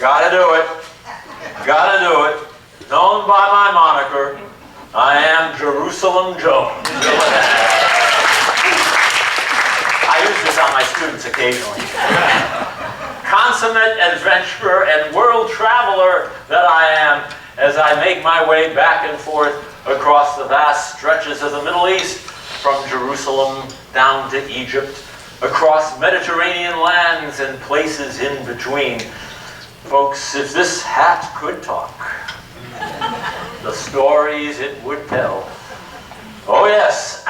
Gotta do it. Gotta do it. Known by my moniker, I am Jerusalem Jones. I use this on my students occasionally. Consummate adventurer and world traveler that I am, as I make my way back and forth across the vast stretches of the Middle East, from Jerusalem down to Egypt, across Mediterranean lands and places in between. Folks, if this hat could talk, the stories it would tell. Oh yes,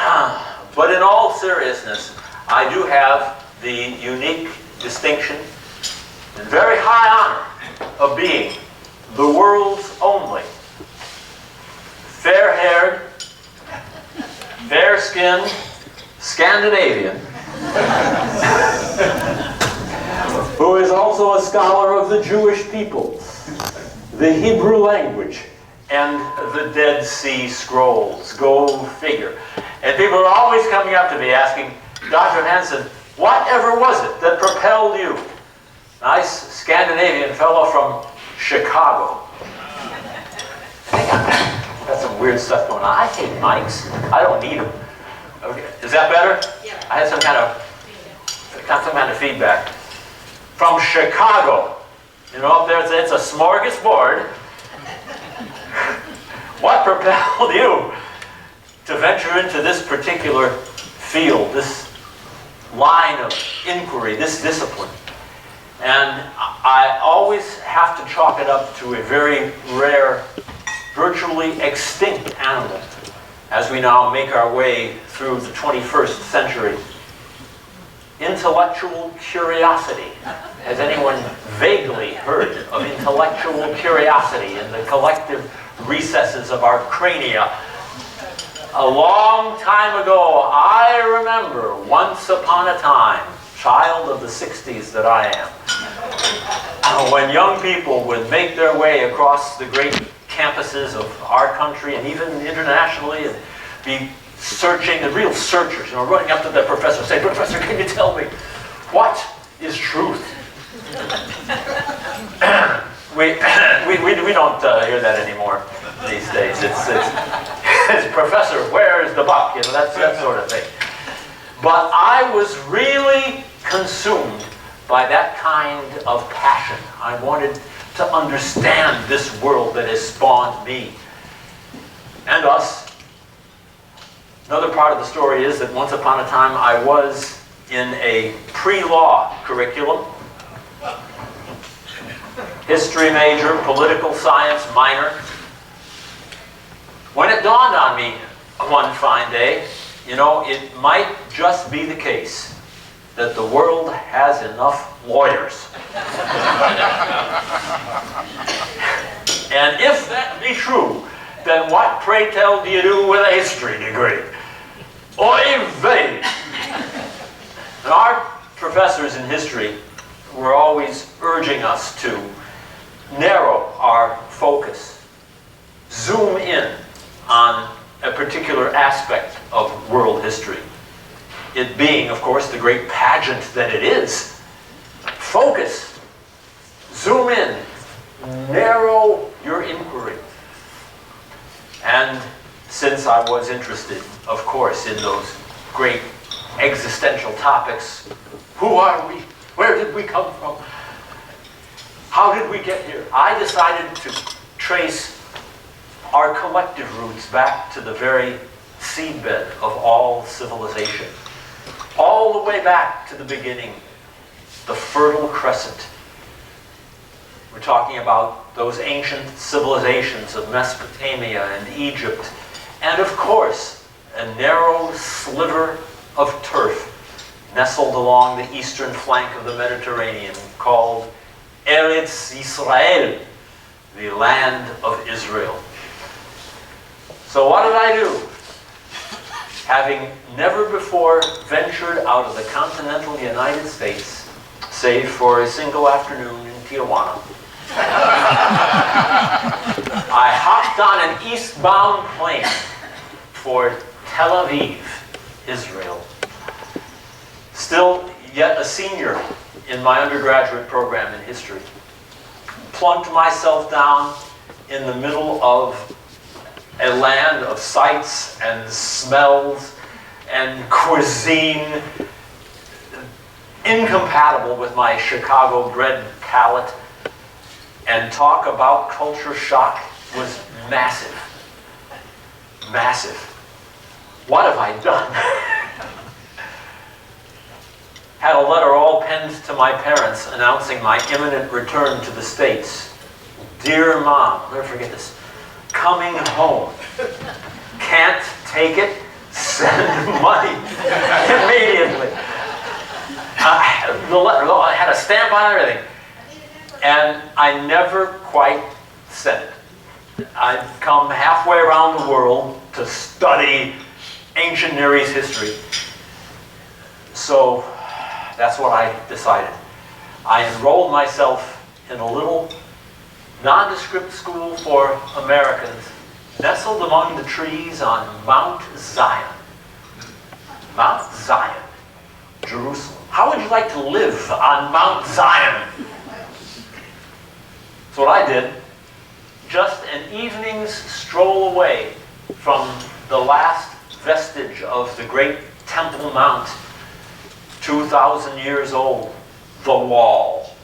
but in all seriousness, I do have the unique distinction and very high honor of being the world's only fair-haired, fair-skinned Scandinavian who is also a scholar of the Jewish people, the Hebrew language, and the Dead Sea Scrolls. Go figure. And people are always coming up to me asking, Dr. Hanson, whatever was it that propelled you? Nice Scandinavian fellow from Chicago. Got some weird stuff going on. I hate mics. I don't need them. Okay. Is that better? Yeah. I had some kind of feedback. From Chicago. You know, up there it's a smorgasbord. What propelled you to venture into this particular field, this line of inquiry, this discipline? And I always have to chalk it up to a very rare, virtually extinct animal as we now make our way through the 21st century. Intellectual curiosity. Has anyone vaguely heard of intellectual curiosity in the collective recesses of our crania? A long time ago, I remember, once upon a time, child of the 60s that I am, when young people would make their way across the great campuses of our country and even internationally and be searching, the real searchers, you know, running up to the professor, say, Professor, can you tell me, what is truth? we don't hear that anymore these days. It's Professor, where is the buck? You know, that sort of thing. But I was really consumed by that kind of passion. I wanted to understand this world that has spawned me and us. Another part of the story is that once upon a time I was in a pre-law curriculum, history major, political science minor, when it dawned on me one fine day, you know, it might just be the case that the world has enough lawyers. And if that be true, then what, pray tell, do you do with a history degree? Oy vey! And our professors in history were always urging us to narrow our focus, zoom in on a particular aspect of world history. It being, of course, the great pageant that it is. Focus, zoom in, narrow your inquiry. And since I was interested, of course, in those great existential topics, who are we? Where did we come from? How did we get here? I decided to trace our collective roots back to the very seedbed of all civilization. All the way back to the beginning, the Fertile Crescent. We're talking about those ancient civilizations of Mesopotamia and Egypt, and of course, a narrow sliver of turf nestled along the eastern flank of the Mediterranean called Eretz Yisrael, the land of Israel. So what did I do? Having never before ventured out of the continental United States, save for a single afternoon in Tijuana, I hopped on an eastbound plane for Tel Aviv, Israel. Still yet a senior in my undergraduate program in history. plunked myself down in the middle of a land of sights and smells and cuisine incompatible with my Chicago-bred palate, and talk about culture shock was massive. Massive. What have I done? Had a letter all penned to my parents announcing my imminent return to the States. Dear Mom, I'll never forget this. Coming home. Can't take it. Send money immediately. The letter, I had a stamp on everything. And I never quite sent it. I'd come halfway around the world to study ancient Near East history. So that's what I decided. I enrolled myself in a little nondescript school for Americans nestled among the trees on Mount Zion. Mount Zion, Jerusalem. How would you like to live on Mount Zion? That's what I did. Just an evening's stroll away from the last vestige of the great Temple Mount, 2,000 years old, the Wall,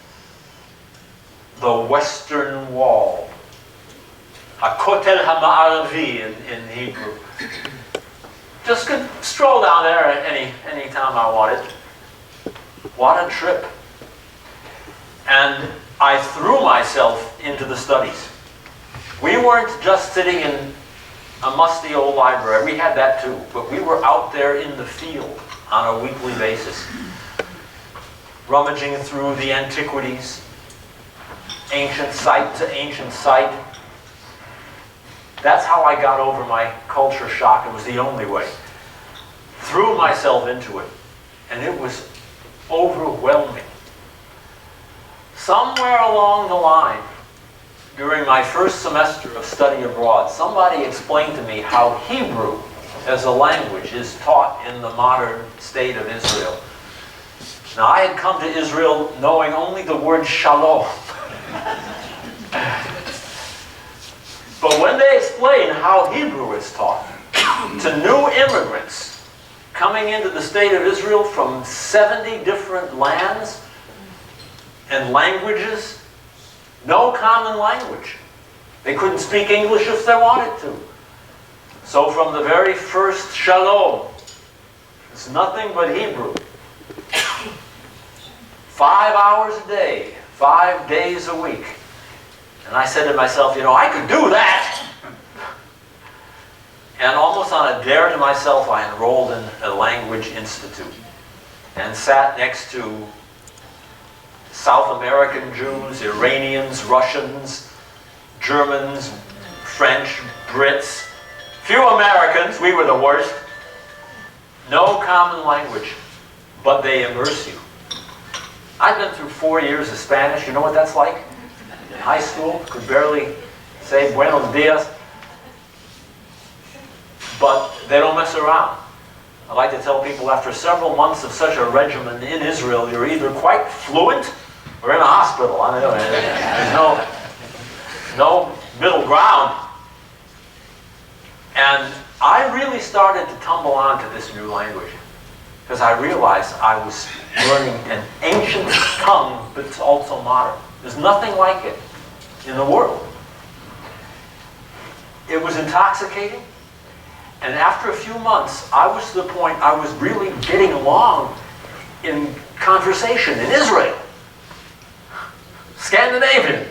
the Western Wall, HaKotel HaMa'aravi in Hebrew. Just could stroll down there any time I wanted. What a trip. And I threw myself into the studies. We weren't just sitting in a musty old library. We had that too, but we were out there in the field on a weekly basis, rummaging through the antiquities, ancient site to ancient site. That's how I got over my culture shock. It was the only way. Threw myself into it, and it was overwhelming. Somewhere along the line, during my first semester of study abroad, somebody explained to me how Hebrew as a language is taught in the modern state of Israel. Now, I had come to Israel knowing only the word shalom. But when they explain how Hebrew is taught to new immigrants coming into the state of Israel from 70 different lands and languages, no common language. They couldn't speak English if they wanted to. So from the very first shalom, it's nothing but Hebrew. 5 hours a day, 5 days a week. And I said to myself, you know, I could do that. And almost on a dare to myself, I enrolled in a language institute and sat next to South American Jews, Iranians, Russians, Germans, French, Brits, few Americans. We were the worst. No common language, but they immerse you. I've been through 4 years of Spanish. You know what that's like? In high school, could barely say buenos dias. But they don't mess around. I like to tell people after several months of such a regimen in Israel, you're either quite fluent or in a hospital. I mean, there's no middle ground. And I really started to tumble onto this new language because I realized I was learning an ancient tongue, but it's also modern. There's nothing like it in the world. It was intoxicating. And after a few months, I was to the point I was really getting along in conversation in Israel. Scandinavian.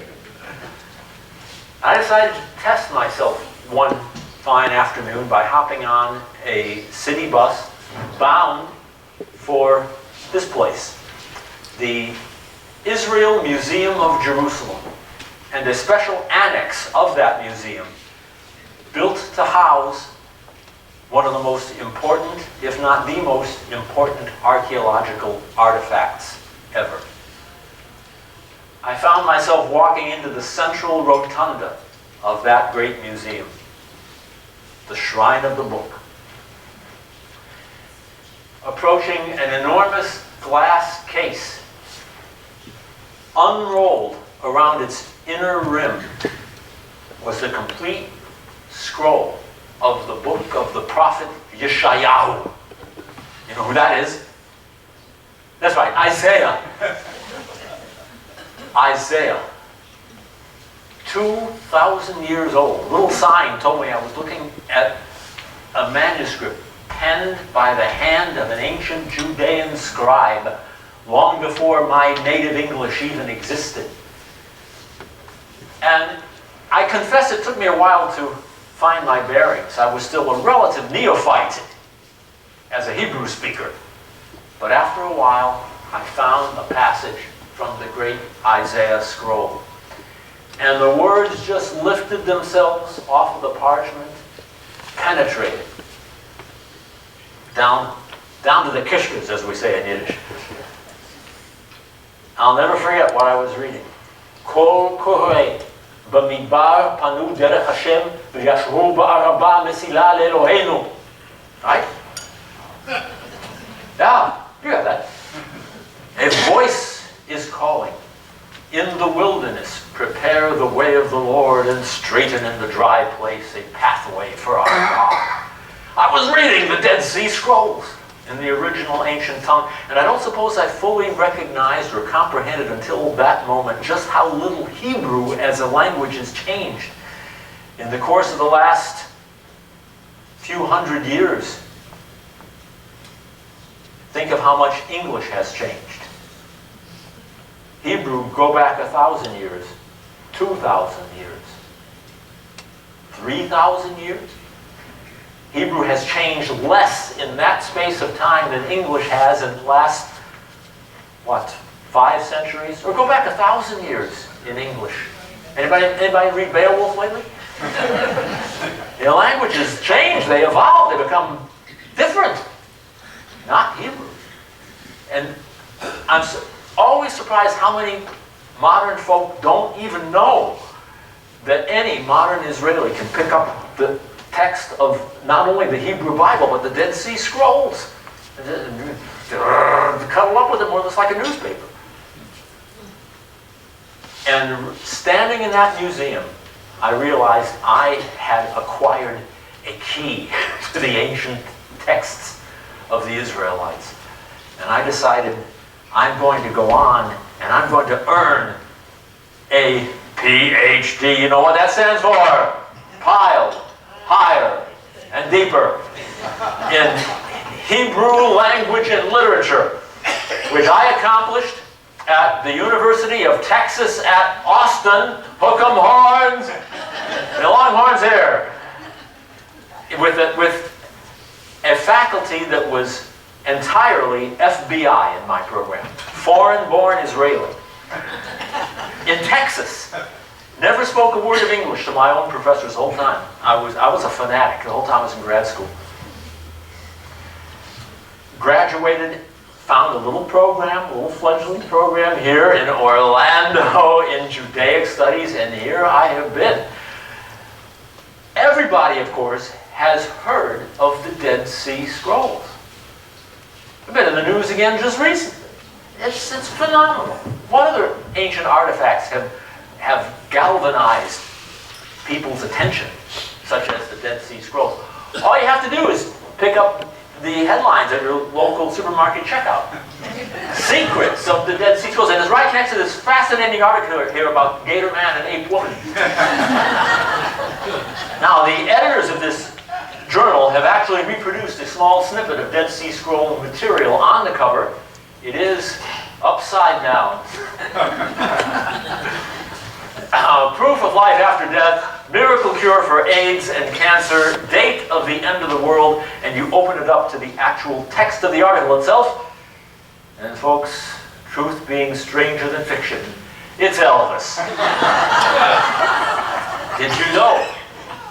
I decided to test myself one fine afternoon by hopping on a city bus bound for this place, the Israel Museum of Jerusalem, and a special annex of that museum built to house one of the most important, if not the most important, archaeological artifacts ever. I found myself walking into the central rotunda of that great museum, the Shrine of the Book. Approaching an enormous glass case, unrolled around its inner rim was the complete scroll of the book of the prophet Yeshayahu. You know who that is? That's right, Isaiah. Isaiah. 2,000 years old. A little sign told me I was looking at a manuscript penned by the hand of an ancient Judean scribe long before my native English even existed. And I confess it took me a while to find my bearings. I was still a relative neophyte as a Hebrew speaker. But after a while, I found a passage from the great Isaiah scroll. And the words just lifted themselves off of the parchment, penetrated down to the kishkas, as we say in Yiddish. I'll never forget what I was reading. Kol korei b'midbar panu derech Hashem v'yashru ba'araba mesila le'Eloheinu. Right? Yeah, you got that. A voice is calling. In the wilderness, prepare the way of the Lord and straighten in the dry place a pathway for our God. I was reading the Dead Sea Scrolls in the original ancient tongue, and I don't suppose I fully recognized or comprehended until that moment just how little Hebrew as a language has changed in the course of the last few hundred years. Think of how much English has changed. Hebrew, go back 1,000 years, 2,000 years, 3,000 years. Hebrew has changed less in that space of time than English has in the last, 5 centuries? Or go back 1,000 years in English. Anybody read Beowulf lately? The languages change, they evolve, they become different. Not Hebrew. And I'm always surprised how many modern folk don't even know that any modern Israeli can pick up the text of not only the Hebrew Bible, but the Dead Sea Scrolls. Cuddle up with it more than it's like a newspaper. And standing in that museum, I realized I had acquired a key to the ancient texts of the Israelites. And I decided I'm going to go on and I'm going to earn a PhD. You know what that stands for? Piled higher and deeper in Hebrew language and literature, which I accomplished at the University of Texas at Austin. Hook 'em horns, and longhorns here, with a faculty that was entirely FBI in my program, foreign-born Israeli, in Texas. Never spoke a word of English to my own professors the whole time. I was a fanatic the whole time I was in grad school. Graduated, found a little program, a little fledgling program here in Orlando in Judaic studies, and here I have been. Everybody, of course, has heard of the Dead Sea Scrolls. I've been in the news again just recently. It's phenomenal. What other ancient artifacts have galvanized people's attention, such as the Dead Sea Scrolls? All you have to do is pick up the headlines at your local supermarket checkout. Secrets of the Dead Sea Scrolls. And it's right next to this fascinating article here about Gator Man and Ape Woman. Now, the editors of this journal have actually reproduced a small snippet of Dead Sea Scroll material on the cover. It is upside down. Proof of life after death, miracle cure for AIDS and cancer, date of the end of the world, and you open it up to the actual text of the article itself. And folks, truth being stranger than fiction, it's Elvis. Did you know?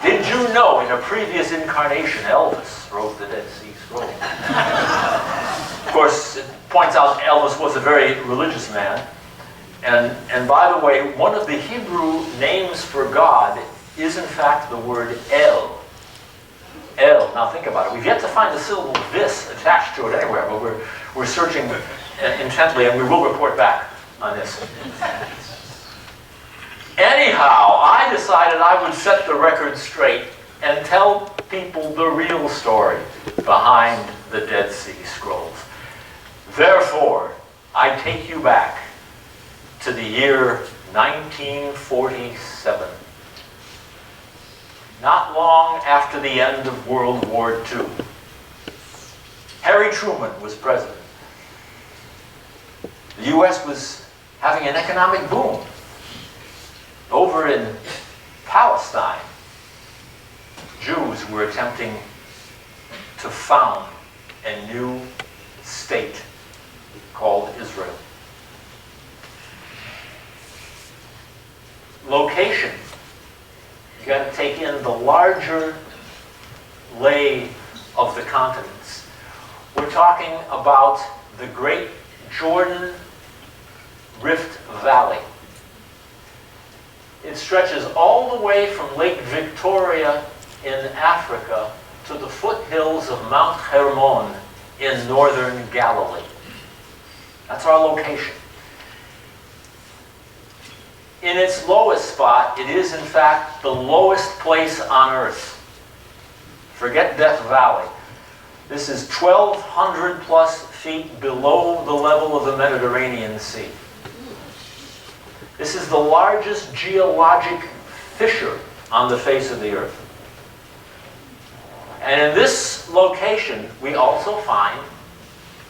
Did you know in a previous incarnation Elvis wrote the Dead Sea Scroll? Of course, it points out Elvis was a very religious man. And by the way, one of the Hebrew names for God is in fact the word El. El. Now think about it. We've yet to find the syllable vis attached to it anywhere, but we're searching intently, and we will report back on this. Anyhow, I decided I would set the record straight and tell people the real story behind the Dead Sea Scrolls. Therefore, I take you back to the year 1947. Not long after the end of World War II. Harry Truman was president. The U.S. was having an economic boom. Over in Palestine, Jews were attempting to found a new state called Israel. Location. You got to take in the larger lay of the continents. We're talking about the Great Jordan Rift Valley. It stretches all the way from Lake Victoria in Africa to the foothills of Mount Hermon in northern Galilee. That's our location. In its lowest spot, it is in fact the lowest place on earth. Forget Death Valley. This is 1,200 plus feet below the level of the Mediterranean Sea. This is the largest geologic fissure on the face of the earth. And in this location, we also find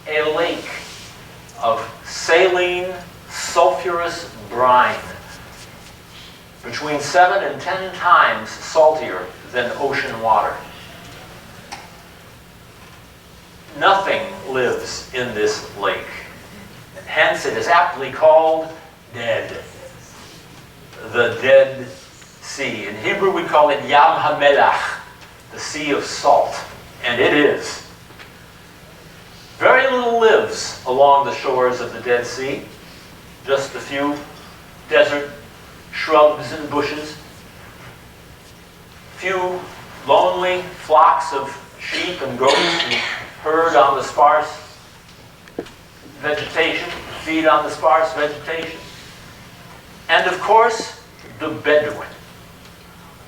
a lake of saline, sulfurous brine, between 7 and 10 times saltier than ocean water. Nothing lives in this lake. And hence it is aptly called dead. The Dead Sea. In Hebrew we call it Yam HaMelach, the Sea of Salt. And it is. Very little lives along the shores of the Dead Sea. Just a few desert shrubs and bushes. Few lonely flocks of sheep and goats who herd on the sparse vegetation, feed on the sparse vegetation. And of course, the Bedouin.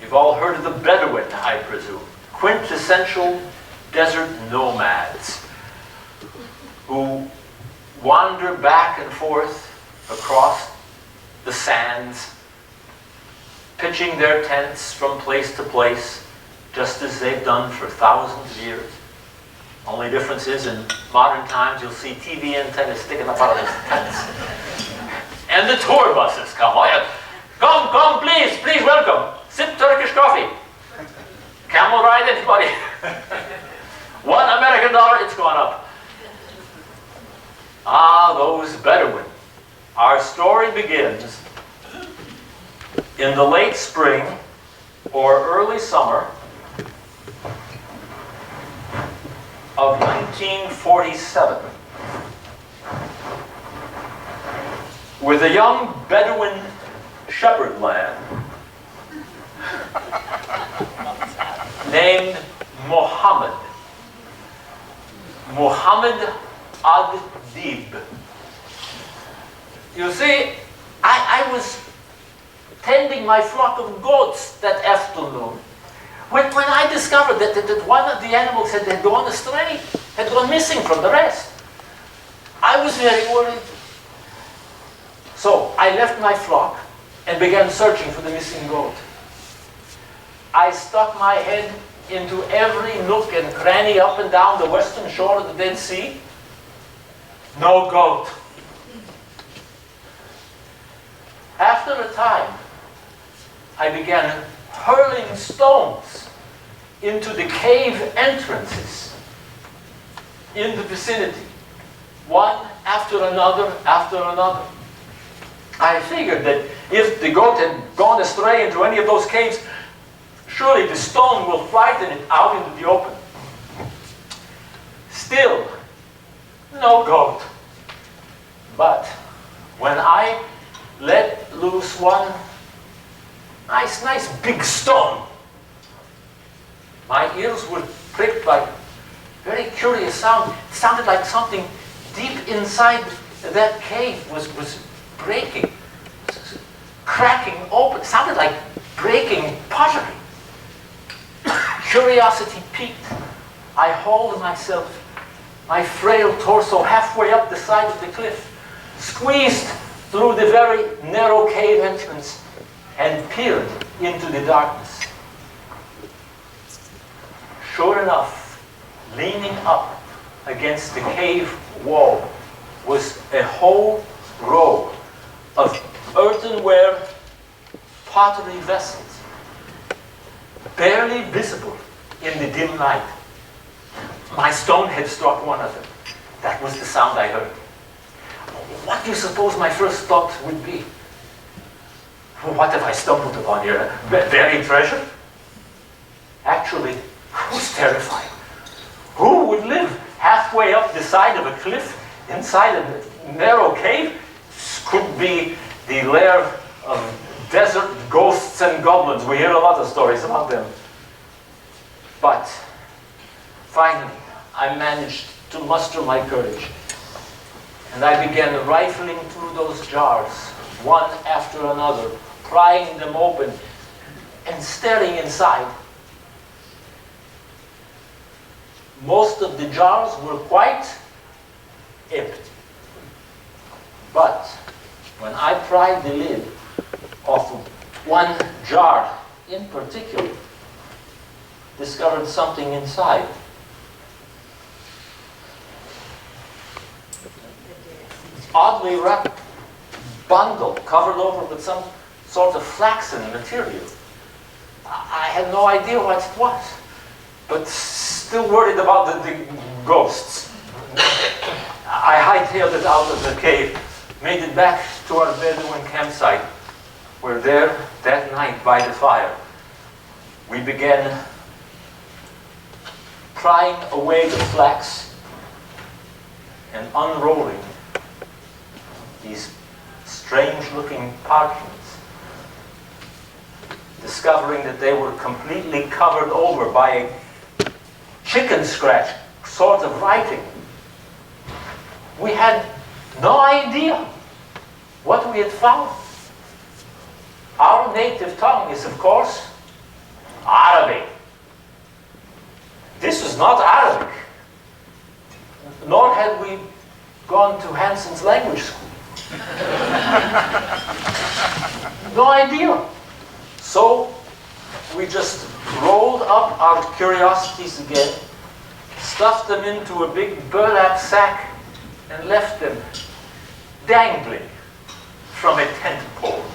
You've all heard of the Bedouin, I presume. Quintessential desert nomads who wander back and forth across the sands, pitching their tents from place to place, just as they've done for thousands of years. Only difference is, in modern times, you'll see TV antennas sticking up out of these tents. And the tour buses come. Oh, yeah. Come, please, welcome. Sip Turkish coffee. Camel ride, anybody? $1 American, it's gone up. Ah, those Bedouin. Our story begins in the late spring or early summer of 1947, with a young Bedouin shepherd lad named Muhammad Ad-Dib. You see, I was tending my flock of goats that afternoon when I discovered that one of the animals had gone astray, had gone missing from the rest. I was very worried. So I left my flock and began searching for the missing goat. I stuck my head into every nook and cranny up and down the western shore of the Dead Sea. No goat. After a time, I began hurling stones into the cave entrances in the vicinity, one after another after another. I figured that if the goat had gone astray into any of those caves, surely the stone will frighten it out into the open. Still, no goat. But when I let loose one nice big stone, my ears were pricked by a very curious sound. It sounded like something deep inside that cave was breaking. cracking open. It sounded like breaking pottery. Curiosity piqued. I hauled myself, my frail torso, halfway up the side of the cliff, squeezed through the very narrow cave entrance, and peered into the darkness. Sure enough, leaning up against the cave wall was a whole row of earthenware pottery vessels, barely visible in the dim light. My stone had struck one of them. That was the sound I heard. What do you suppose my first thought would be? What have I stumbled upon here? Buried treasure? Actually, I was terrified. Who would live halfway up the side of a cliff inside a narrow cave? This could be the lair of desert ghosts and goblins. We hear a lot of stories about them. But finally, I managed to muster my courage. And I began rifling through those jars, one after another, prying them open and staring inside. Most of the jars were quite empty. But when I pried the lid off one jar in particular, discovered something inside. Oddly wrapped bundle covered over with some sort of flaxen material. I had no idea what it was, but still worried about the ghosts. I hightailed it out of the cave, made it back to our Bedouin campsite. We're there that night by the fire. We began prying away the flax and unrolling these strange-looking parchments, discovering that they were completely covered over by a chicken scratch sort of writing. We had no idea what we had found. Our native tongue is, of course, Arabic. This was not Arabic, nor had we gone to Hanson's language school. No idea. So we just rolled up our curiosities again, stuffed them into a big burlap sack, and left them dangling from a tent pole.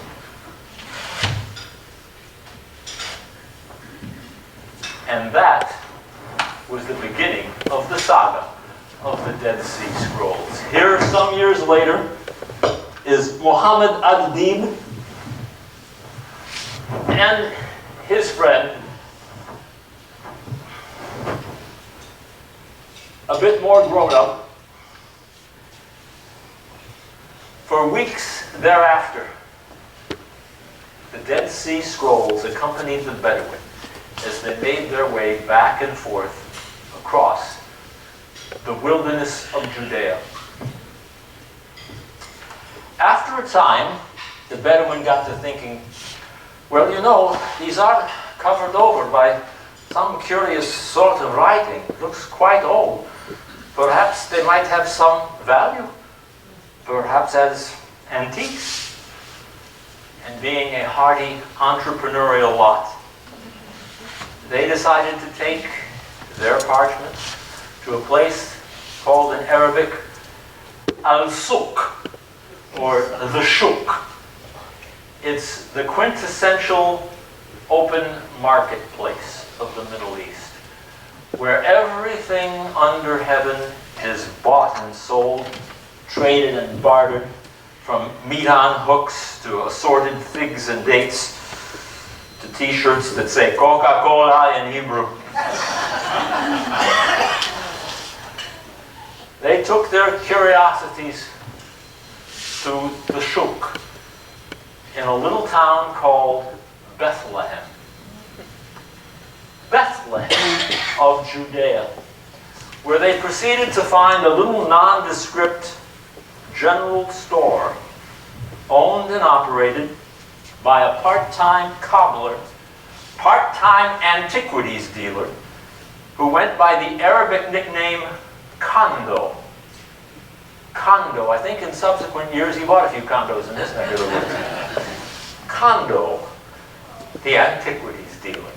And that was the beginning of the saga of the Dead Sea Scrolls. Here, some years later, is Muhammad ad-Dib and his friend, a bit more grown up. For weeks thereafter, the Dead Sea Scrolls accompanied the Bedouin as they made their way back and forth across the wilderness of Judea. After a time, the Bedouin got to thinking, well, you know, these are covered over by some curious sort of writing. It looks quite old. Perhaps they might have some value, perhaps as antiques. And being a hardy entrepreneurial lot, they decided to take their parchments to a place called in Arabic Al-Suq, or the Shuk. It's the quintessential open marketplace of the Middle East, where everything under heaven is bought and sold, traded and bartered, from meat on hooks to assorted figs and dates to t-shirts that say Coca-Cola in Hebrew. They took their curiosities to the Shuk in a little town called Bethlehem. Bethlehem of Judea, where they proceeded to find a little nondescript general store owned and operated by a part-time cobbler, part-time antiquities dealer, who went by the Arabic nickname Kondo. Kondo. I think in subsequent years he bought a few condos in this neck of the woods. Kondo, the antiquities dealer.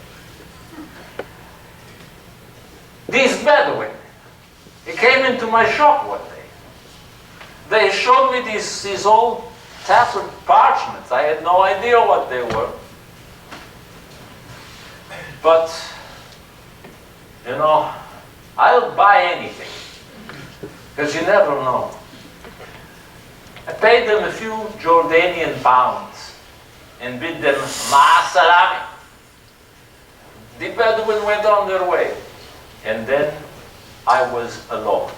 These Bedouin, he came into my shop one day. They showed me these old tattered parchments. I had no idea what they were. But, you know, I'll buy anything, because you never know. I paid them a few Jordanian pounds and bid them ma salami. The Bedouin went on their way, and then I was alone.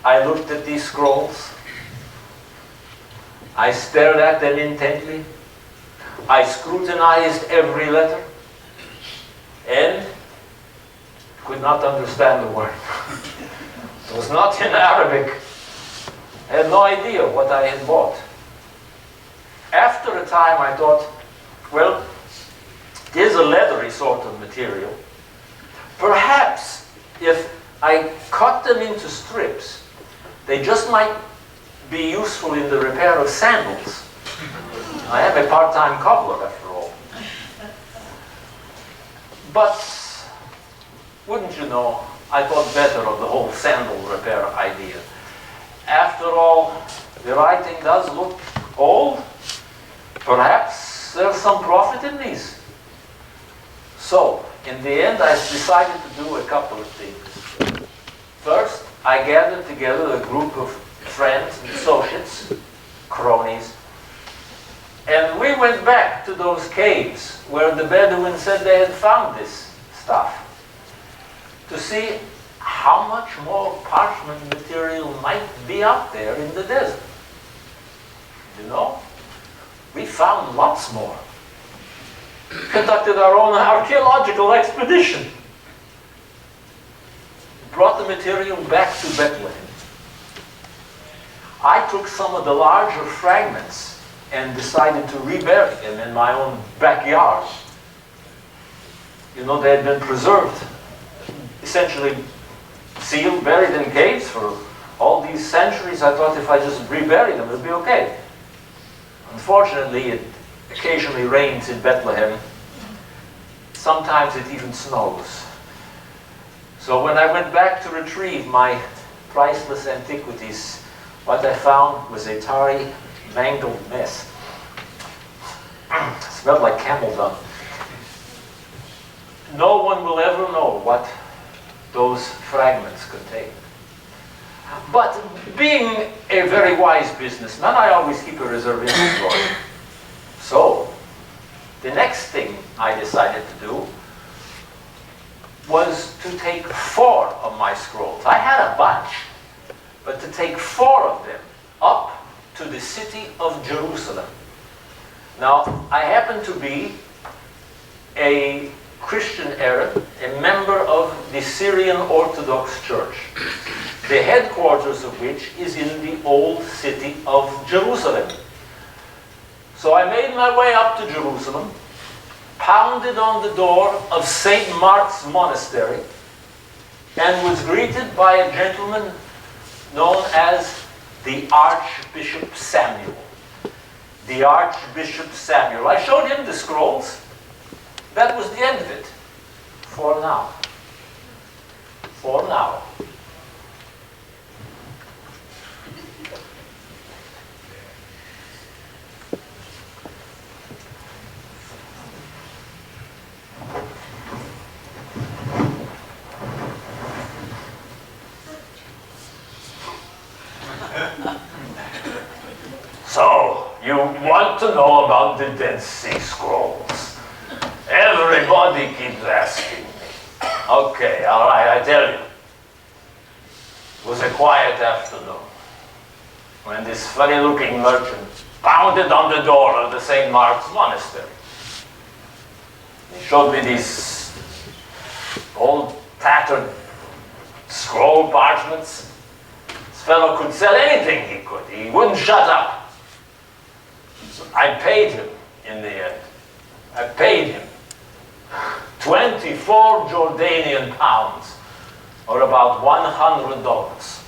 I looked at these scrolls. I stared at them intently. I scrutinized every letter and could not understand the word. It was not in Arabic. I had no idea what I had bought. After a time I thought, well, here's a leathery sort of material. Perhaps if I cut them into strips, they just might be useful in the repair of sandals. I am a part-time cobbler, after all. But, wouldn't you know, I thought better of the whole sandal repair idea. After all, the writing does look old. Perhaps there's some profit in these. So, in the end, I decided to do a couple of things. First, I gathered together a group of friends and associates, cronies, and we went back to those caves where the Bedouins said they had found this stuff to see how much more parchment material might be out there in the desert. You know, we found lots more. Conducted our own archaeological expedition. Brought the material back to Bethlehem. I took some of the larger fragments and decided to rebury them in my own backyard. You know, they had been preserved, essentially sealed, buried in caves for all these centuries. I thought if I just rebury them, it would be okay. Unfortunately, it occasionally rains in Bethlehem. Sometimes it even snows. So when I went back to retrieve my priceless antiquities, what I found was a tarry, mangled mess. It smelled like camel dung. No one will ever know what those fragments contain. But being a very wise businessman, I always keep a reserve inventory. So, the next thing I decided to do was to take 4 of my scrolls. I had a bunch, but to take 4 of them up to the city of Jerusalem. Now, I happen to be a Christian Arab, a member of the Syrian Orthodox Church, the headquarters of which is in the old city of Jerusalem. So I made my way up to Jerusalem, pounded on the door of St. Mark's Monastery, and was greeted by a gentleman known as the Archbishop Samuel. The Archbishop Samuel. I showed him the scrolls. That was the end of it. For now. For now. So, you want to know about the Dead Sea Scrolls? Everybody keeps asking me. Okay, all right, I tell you. It was a quiet afternoon when this funny-looking merchant pounded on the door of the St. Mark's Monastery. He showed me these old, tattered scroll parchments. This fellow could sell anything he could. He wouldn't shut up. I paid him in the end. I paid him 24 Jordanian pounds, or about $100,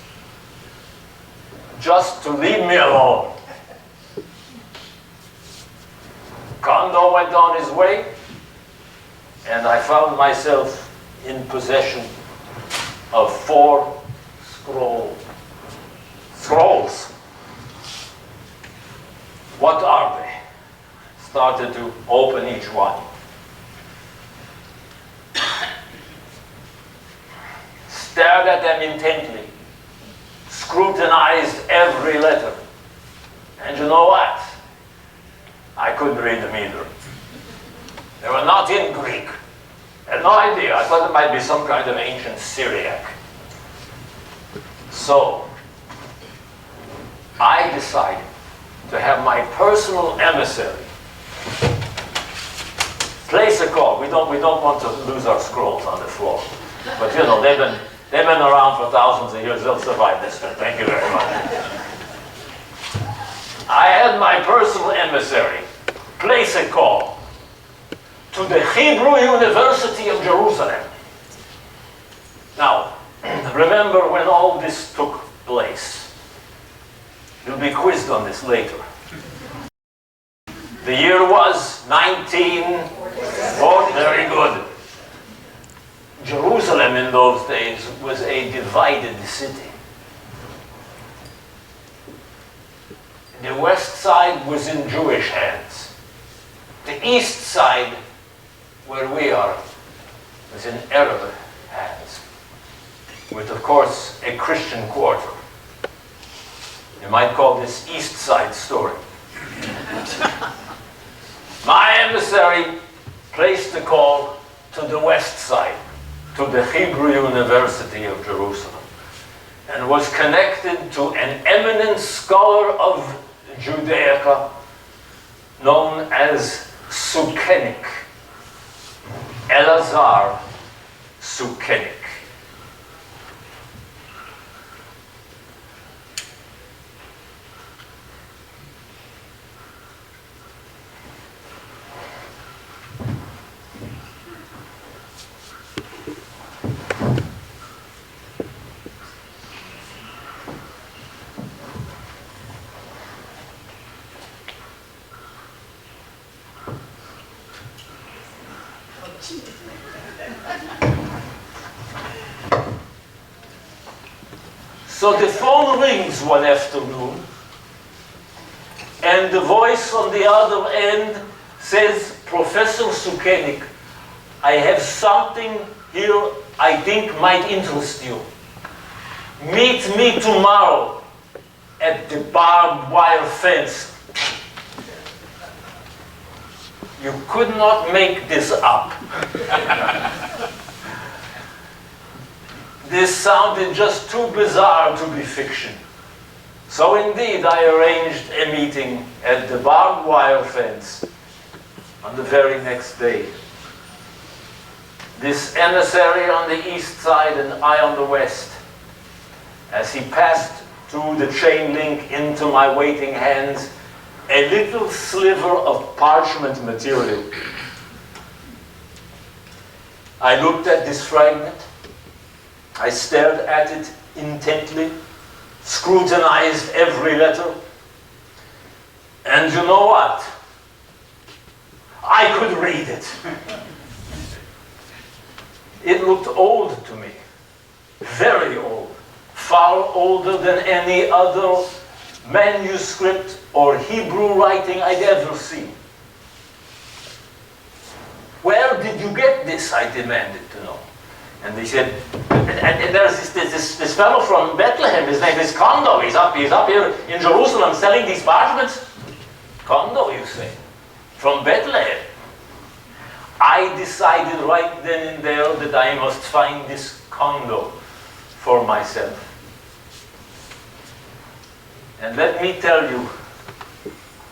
just to leave me alone. Kondo went on his way, and I found myself in possession of 4 scrolls. What are they? Started to open each one. Stared at them intently, scrutinized every letter. And you know what? I couldn't read them either. They were not in Greek. I had no idea. I thought it might be some kind of ancient Syriac. So, I decided to have my personal emissary place a call. We don't want to lose our scrolls on the floor. But you know, they've been around for thousands of years. They'll survive this. Thank you very much. I had my personal emissary place a call to the Hebrew University of Jerusalem. Now, remember when all this took place. You'll be quizzed on this later. The year was 1940. Very good. Jerusalem in those days was a divided city. The west side was in Jewish hands. The east side, where we are, was in Arab hands, with, of course, a Christian quarter. You might call this East Side story. My emissary placed the call to the west side, to the Hebrew University of Jerusalem, and was connected to an eminent scholar of Judaica known as Sukenik, Elazar Sukenik. So the phone rings one afternoon, and the voice on the other end says, Professor Sukenik, I have something here I think might interest you. Meet me tomorrow at the barbed wire fence. You could not make this up. This sounded just too bizarre to be fiction. So indeed, I arranged a meeting at the barbed wire fence on the very next day. This emissary on the east side and I on the west. As he passed through the chain link into my waiting hands, a little sliver of parchment material. I looked at this fragment. I stared at it intently, scrutinized every letter. And you know what? I could read it. It looked old to me, very old, far older than any other manuscript or Hebrew writing I'd ever seen. Where did you get this? I demanded to know. And they said, and there's this fellow from Bethlehem, his name is Kondo, he's up here in Jerusalem selling these parchments. Kondo, you say, from Bethlehem. I decided right then and there that I must find this Kondo for myself. And let me tell you,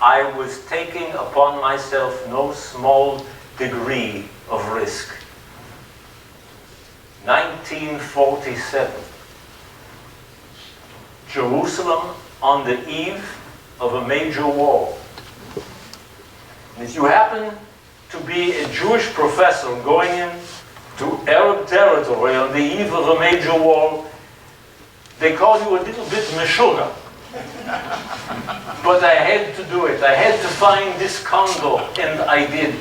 I was taking upon myself no small degree of risk. 1947. Jerusalem on the eve of a major war. If you happen to be a Jewish professor going into Arab territory on the eve of a major war, they call you a little bit meshuggah. But I had to do it. I had to find this Congo, and I did.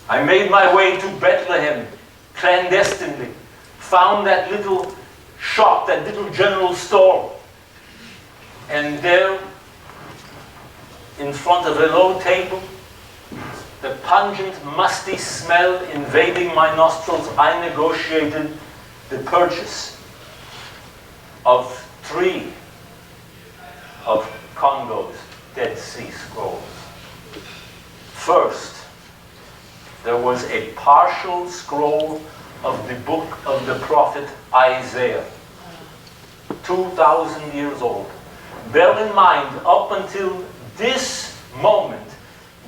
I made my way to Bethlehem clandestinely, found that little shop, that little general store, and there, in front of a low table, the pungent, musty smell invading my nostrils, I negotiated the purchase of 3 of Congo's Dead Sea Scrolls. First, there was a partial scroll of the book of the prophet Isaiah, 2,000 years old. Bear in mind, up until this moment,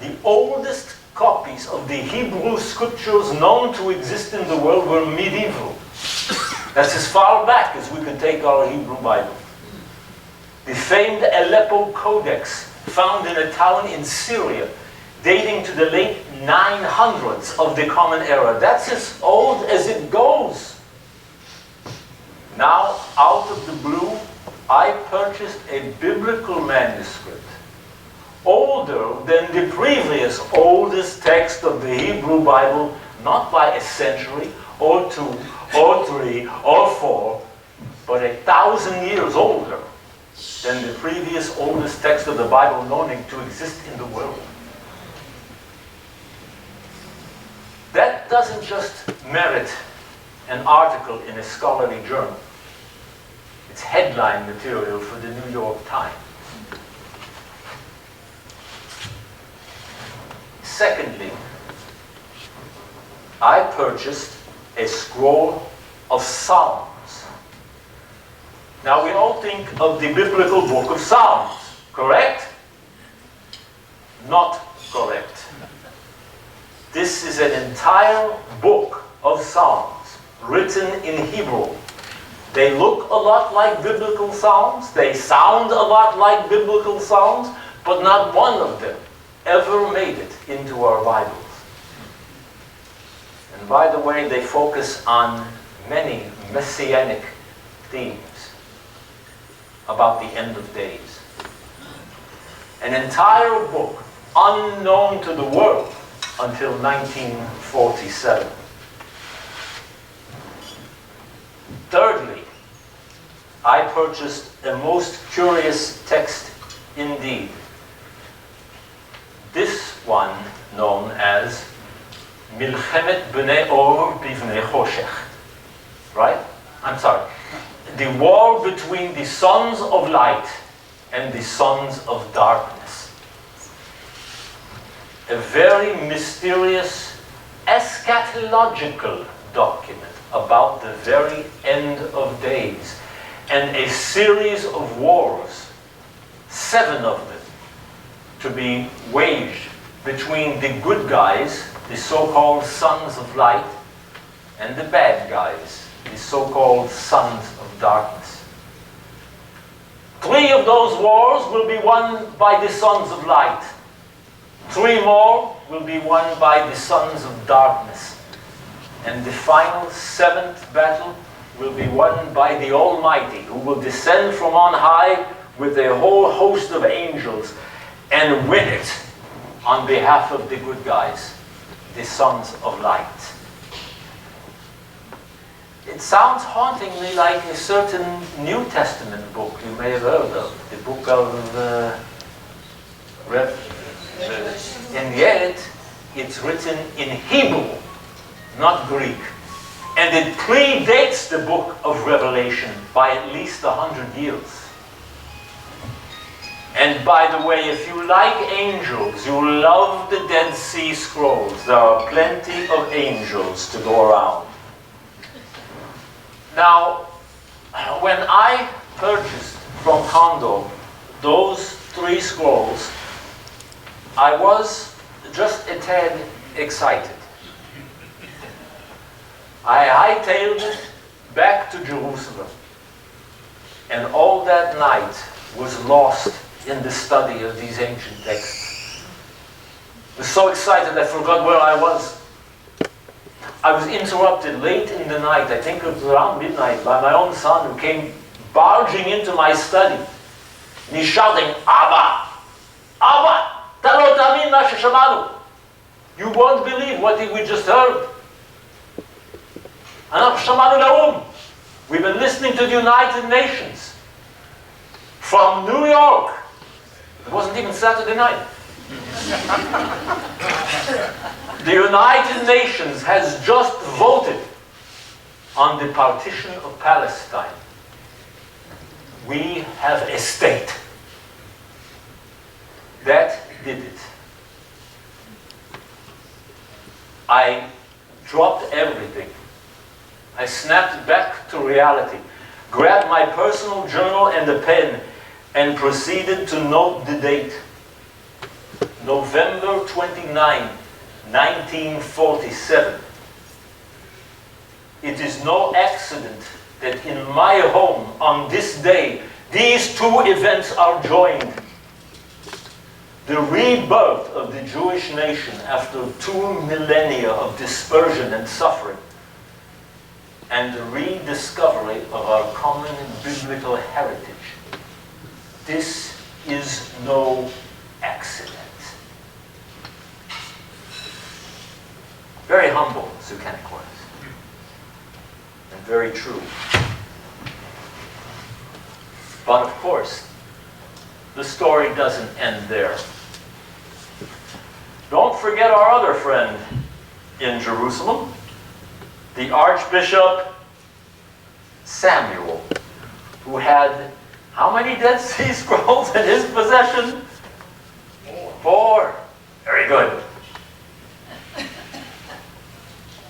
the oldest copies of the Hebrew scriptures known to exist in the world were medieval. That's as far back as we could take our Hebrew Bible. The famed Aleppo Codex, found in a town in Syria, dating to the late 900s of the Common Era. That's as old as it goes. Now, out of the blue, I purchased a biblical manuscript, older than the previous oldest text of the Hebrew Bible, not by a century, or 2, or 3, or 4, but 1,000 years older than the previous oldest text of the Bible known to exist in the world. That doesn't just merit an article in a scholarly journal. It's headline material for the New York Times. Secondly, I purchased a scroll of Psalms. Now we all think of the biblical book of Psalms, correct? Not correct. This is an entire book of Psalms written in Hebrew. They look a lot like biblical Psalms, they sound a lot like biblical Psalms, but not one of them ever made it into our Bibles. And by the way, they focus on many messianic themes about the end of days. An entire book unknown to the world until 1947. Thirdly, I purchased a most curious text indeed. This one known as Milchemet B'nei Or B'nei Choshech. Right? I'm sorry. The war between the sons of light and the sons of darkness. A very mysterious eschatological document about the very end of days and a series of wars, 7 of them, to be waged between the good guys, the so-called sons of light, and the bad guys, the so-called sons of darkness. 3 of those wars will be won by the sons of light. 3 more will be won by the sons of darkness. And the final 7th battle will be won by the Almighty, who will descend from on high with a whole host of angels and win it on behalf of the good guys, the sons of light. It sounds hauntingly like a certain New Testament book you may have heard of, the book of and yet it's written in Hebrew, not Greek. And it predates the book of Revelation by at least 100 years. And by the way, if you like angels, you love the Dead Sea Scrolls. There are plenty of angels to go around. Now, when I purchased from Kondo those 3 scrolls, I was just a tad excited. I hightailed it back to Jerusalem, and all that night was lost in the study of these ancient texts. I was so excited I forgot where I was. I was interrupted late in the night, I think it was around midnight, by my own son who came barging into my study. And he's shouting, Abba! Abba! Talo tamin ma sheshamanu. You won't believe what we just heard. Anach shamanu la'um. We've been listening to the United Nations from New York. It wasn't even Saturday night. The United Nations has just voted on the partition of Palestine. We have a state. That did it. I dropped everything. I snapped back to reality, grabbed my personal journal and a pen, and proceeded to note the date. November 29, 1947. It is no accident that in my home on this day, these two events are joined. The rebirth of the Jewish nation after 2 millennia of dispersion and suffering, and the rediscovery of our common biblical heritage. This is no accident. Very humble, Sukenik was, and very true. But of course, the story doesn't end there. Don't forget our other friend in Jerusalem, the Archbishop Samuel, who had how many Dead Sea Scrolls in his possession? 4. Very good.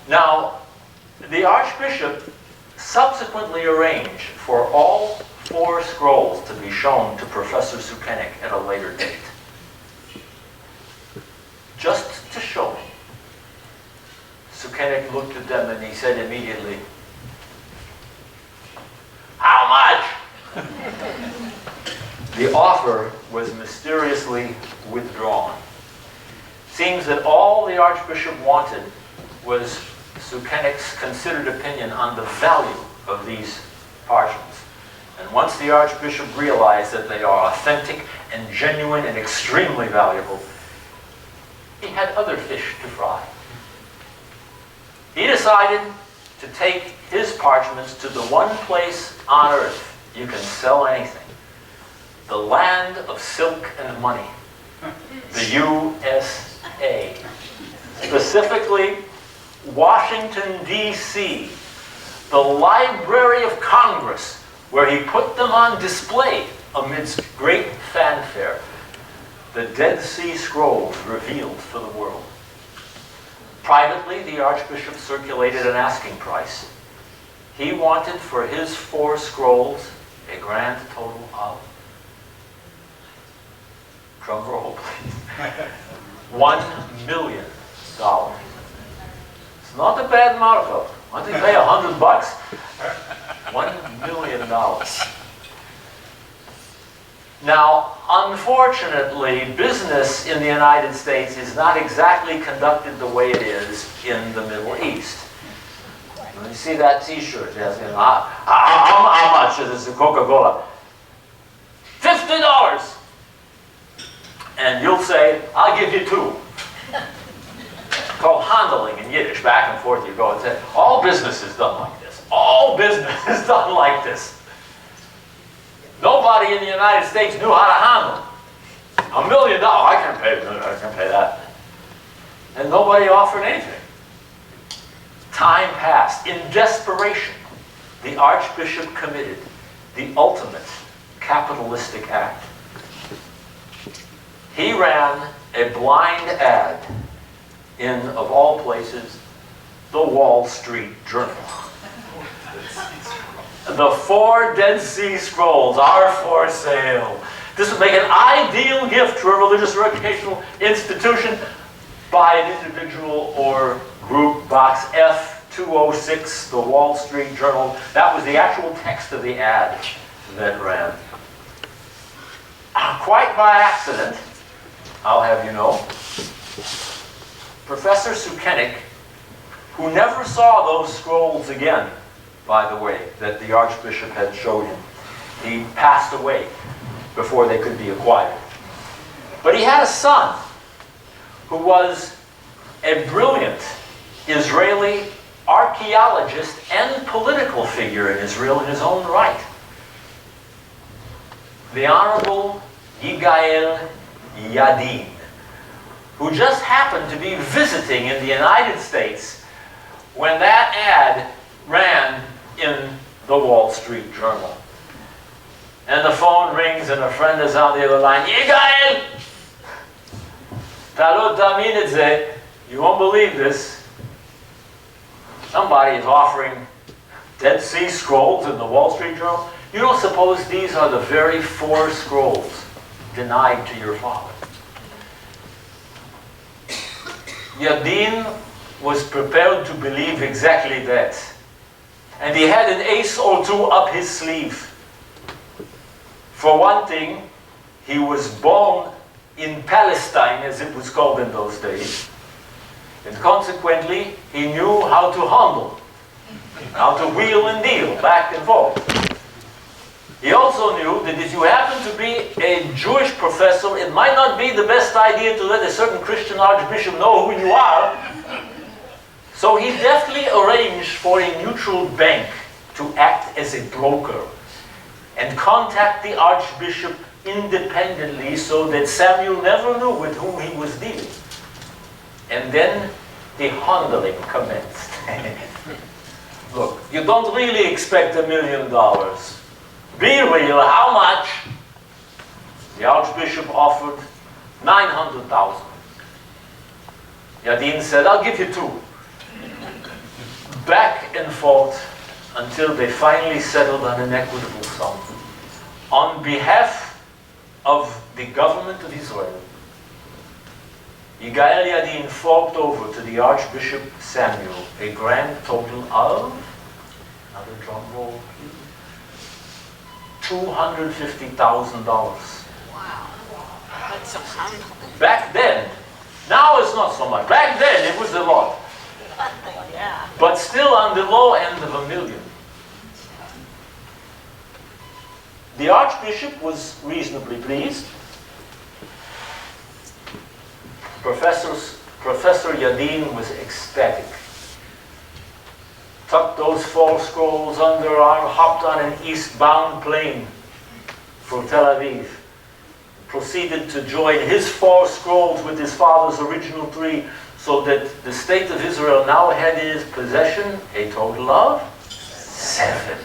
Now, the Archbishop subsequently arranged for all 4 scrolls to be shown to Professor Sukenik at a later date. Just to show him. Sukenik looked at them and he said immediately, "How much?" The offer was mysteriously withdrawn. Seems that all the Archbishop wanted was Sukenik's considered opinion on the value of these parchments. And once the Archbishop realized that they are authentic and genuine and extremely valuable, he had other fish to fry. He decided to take his parchments to the one place on earth you can sell anything. The land of silk and money. The USA. Specifically, Washington, D.C., the Library of Congress, where he put them on display amidst great fanfare. The Dead Sea Scrolls revealed for the world. Privately, the Archbishop circulated an asking price. He wanted for his 4 scrolls a grand total of, drum roll please, $1 million. It's not a bad markup. Why don't you pay $100? $1 million. Now, unfortunately, business in the United States is not exactly conducted the way it is in the Middle East. When you see that T-shirt, yes, you know, how much is this Coca-Cola? $50. And you'll say, I'll give you 2. Called handling in Yiddish. Back and forth you go and say, all business is done like this. All business is done like this. Nobody in the United States knew how to handle $1 million. I can't pay that. And nobody offered anything. Time passed. In desperation, the Archbishop committed the ultimate capitalistic act. He ran a blind ad in, of all places, the Wall Street Journal. The 4 Dead Sea Scrolls are for sale. This would make an ideal gift to a religious or educational institution. By an individual or group. Box F206, the Wall Street Journal. That was the actual text of the ad that ran. Quite by accident, I'll have you know, Professor Sukenik, who never saw those scrolls again, by the way, that the Archbishop had showed him. He passed away before they could be acquired. But he had a son who was a brilliant Israeli archaeologist and political figure in Israel in his own right. The Honorable Yigael Yadin, who just happened to be visiting in the United States when that ad ran in the Wall Street Journal. And the phone rings and a friend is on the other line. Yigael! Talot tamin et ze. You won't believe this. Somebody is offering Dead Sea Scrolls in the Wall Street Journal. You don't suppose these are the very 4 scrolls denied to your father? Yadin was prepared to believe exactly that. And he had an ace or two up his sleeve. For one thing, he was born in Palestine, as it was called in those days. And consequently, he knew how to handle, how to wheel and deal back and forth. He also knew that if you happen to be a Jewish professor, it might not be the best idea to let a certain Christian archbishop know who you are. So he deftly arranged for a neutral bank to act as a broker and contact the archbishop independently so that Samuel never knew with whom he was dealing. And then the handling commenced. Look, you don't really expect $1 million. Be real, how much? The Archbishop offered $900,000. Yadin said, I'll give you 2. Back and forth until they finally settled on an equitable sum. On behalf of the government of Israel, Yigael Yadin forked over to the Archbishop Samuel a grand total of, another drum roll, $250,000. Wow, that's a hundred. Back then, now it's not so much. Back then it was a lot, Yeah. but still on the low end of $1 million. The Archbishop was reasonably pleased. Professor Yadin was ecstatic. Tucked those 4 scrolls under her arm, hopped on an eastbound plane for Tel Aviv. Proceeded to join his 4 scrolls with his father's original 3, so that the state of Israel now had in its possession a total of 7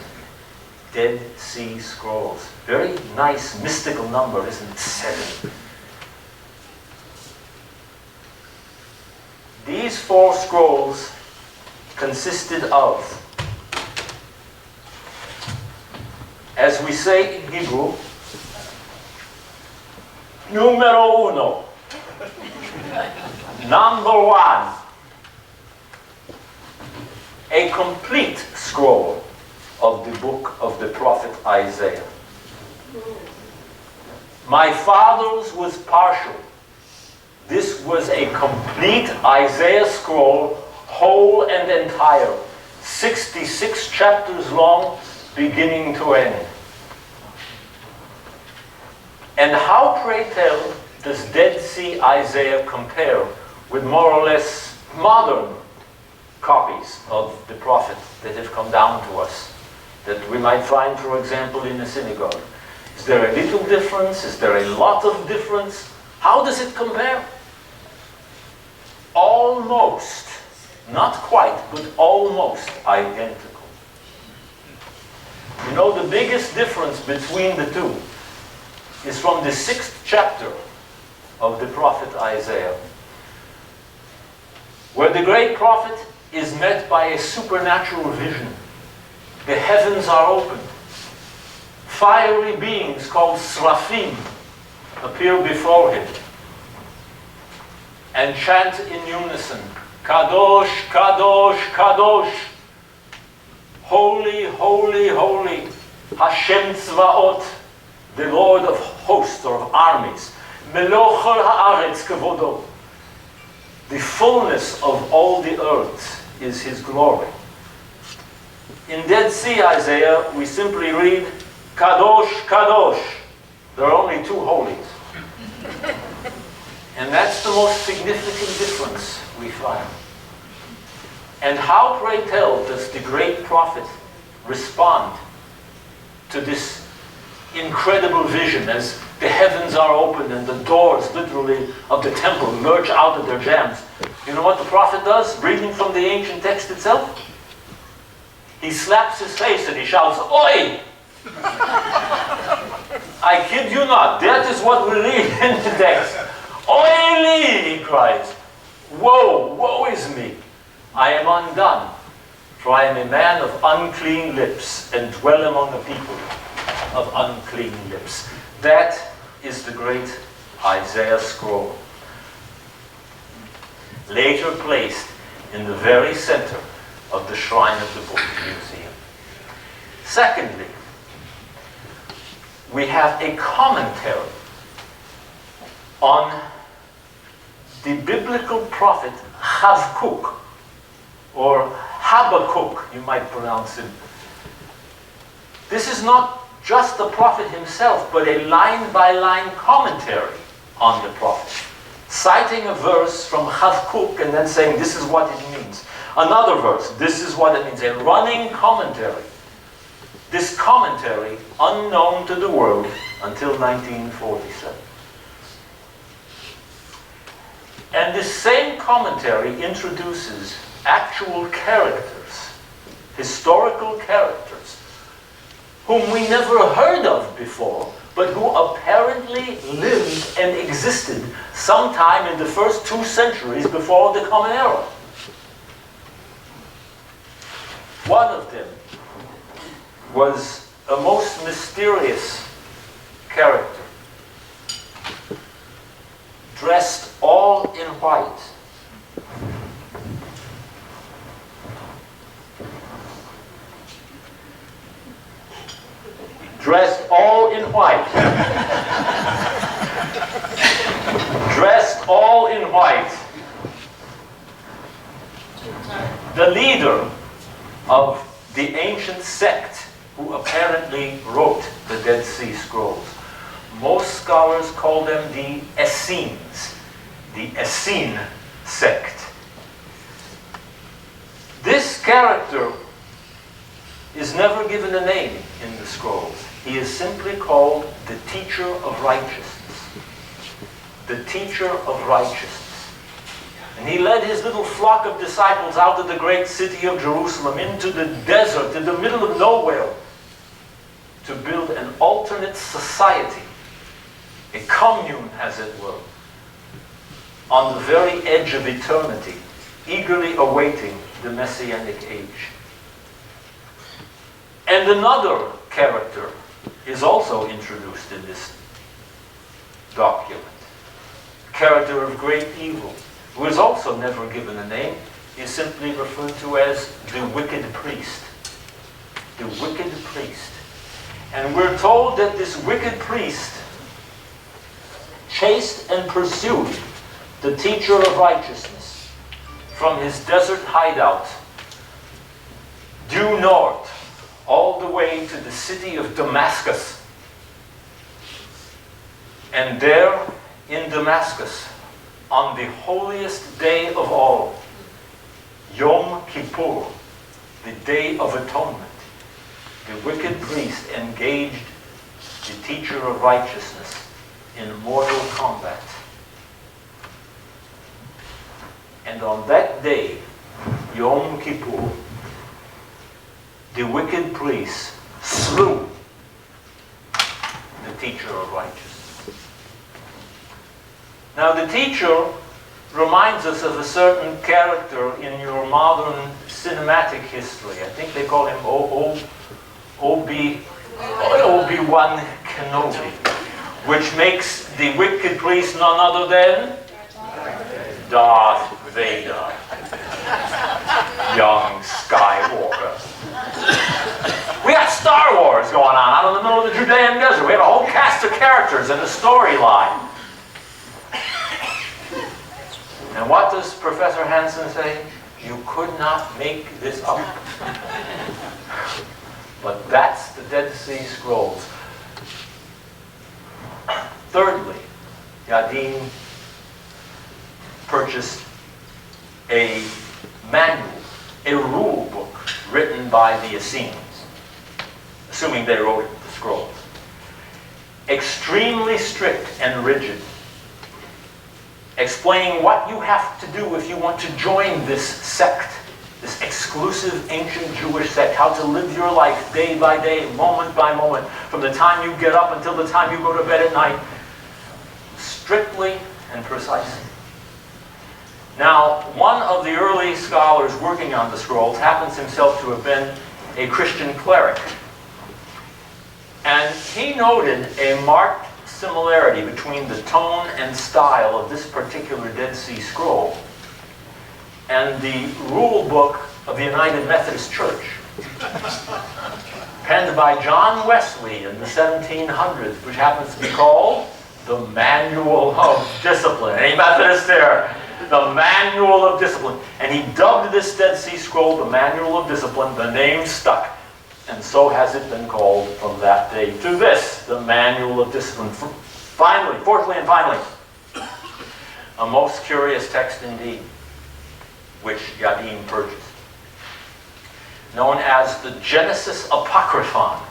Dead Sea Scrolls. Very nice mystical number, isn't it? 7. These 4 scrolls consisted of, as we say in Hebrew, numero 1, number 1, a complete scroll of the book of the prophet Isaiah. My father's was partial. This was a complete Isaiah scroll, whole and entire, 66 chapters long, beginning to end. And how, pray tell, does Dead Sea Isaiah compare with more or less modern copies of the prophet that have come down to us, that we might find, for example, in the synagogue? Is there a little difference? Is there a lot of difference? How does it compare? Almost, not quite, but almost identical. You know, the biggest difference between the two is from the 6th chapter of the prophet Isaiah, where the great prophet is met by a supernatural vision. The heavens are opened. Fiery beings called Seraphim appear before him and chant in unison, Kadosh, Kadosh, Kadosh, holy, holy, holy, Hashem Tzvaot, the Lord of hosts or of armies, Meloch haaretz kevodo. The fullness of all the earth is his glory. In Dead Sea Isaiah, we simply read, Kadosh, Kadosh. There are only two holies. And that's the most significant difference we find. And how, pray tell, does the great prophet respond to this incredible vision as the heavens are opened and the doors, literally, of the temple lurch out of their jambs? You know what the prophet does, reading from the ancient text itself? He slaps his face and he shouts, Oi! I kid you not, that is what we read in the text. Oi li, he cries. Woe, woe is me. I am undone, for I am a man of unclean lips, and dwell among the people of unclean lips. That is the great Isaiah scroll, later placed in the very center of the Shrine of the Book Museum. Secondly, we have a commentary on the biblical prophet Habakkuk, or Habakkuk, you might pronounce him. This is not just the prophet himself, but a line-by-line commentary on the prophet, citing a verse from Habakkuk and then saying, this is what it means. Another verse, this is what it means. A running commentary. This commentary, unknown to the world until 1947. And this same commentary introduces actual characters, historical characters, whom we never heard of before, but who apparently lived and existed sometime in the first 2 centuries before the Common Era. One of them was a most mysterious character, dressed all in white. Dressed all in white. Dressed all in white. The leader of the ancient sect who apparently wrote the Dead Sea Scrolls. Most scholars call them the Essenes, the Essene sect. This character is never given a name in the scrolls. He is simply called the teacher of righteousness. The teacher of righteousness. And he led his little flock of disciples out of the great city of Jerusalem into the desert, in the middle of nowhere, to build an alternate society, a commune, as it were, on the very edge of eternity, eagerly awaiting the Messianic age. And another character is also introduced in this document. A character of great evil, who is also never given a name. He is simply referred to as the wicked priest. The wicked priest. And we're told that this wicked priest chased and pursued the teacher of righteousness from his desert hideout due north, all the way to the city of Damascus. And there in Damascus, on the holiest day of all, Yom Kippur, the Day of Atonement, the wicked priest engaged the teacher of righteousness in mortal combat. And on that day, Yom Kippur, the wicked priest slew the teacher of righteousness. Now the teacher reminds us of a certain character in your modern cinematic history. I think they call him Obi-Wan Kenobi, which makes the wicked priest none other than Darth Vader, young Skywalker. We got Star Wars going on out in the middle of the Judean desert. We have a whole cast of characters and a storyline. And what does Professor Hanson say? You could not make this up. But that's the Dead Sea Scrolls. Thirdly, Yadim purchased a manual, a rule book written by the Essenes, assuming they wrote the scrolls. Extremely strict and rigid, explaining what you have to do if you want to join this sect, this exclusive ancient Jewish sect, how to live your life day by day, moment by moment, from the time you get up until the time you go to bed at night, strictly and precisely. Now, one of the early scholars working on the scrolls happens himself to have been a Christian cleric. And he noted a marked similarity between the tone and style of this particular Dead Sea Scroll and the rule book of the United Methodist Church, penned by John Wesley in the 1700s, which happens to be called the Manual of Discipline. Any Methodists there? The Manual of Discipline. And he dubbed this Dead Sea Scroll the Manual of Discipline. The name stuck. And so has it been called from that day to this, the Manual of Discipline. Finally, fourthly and finally, a most curious text indeed, which Yadim purchased, known as the Genesis Apocryphon.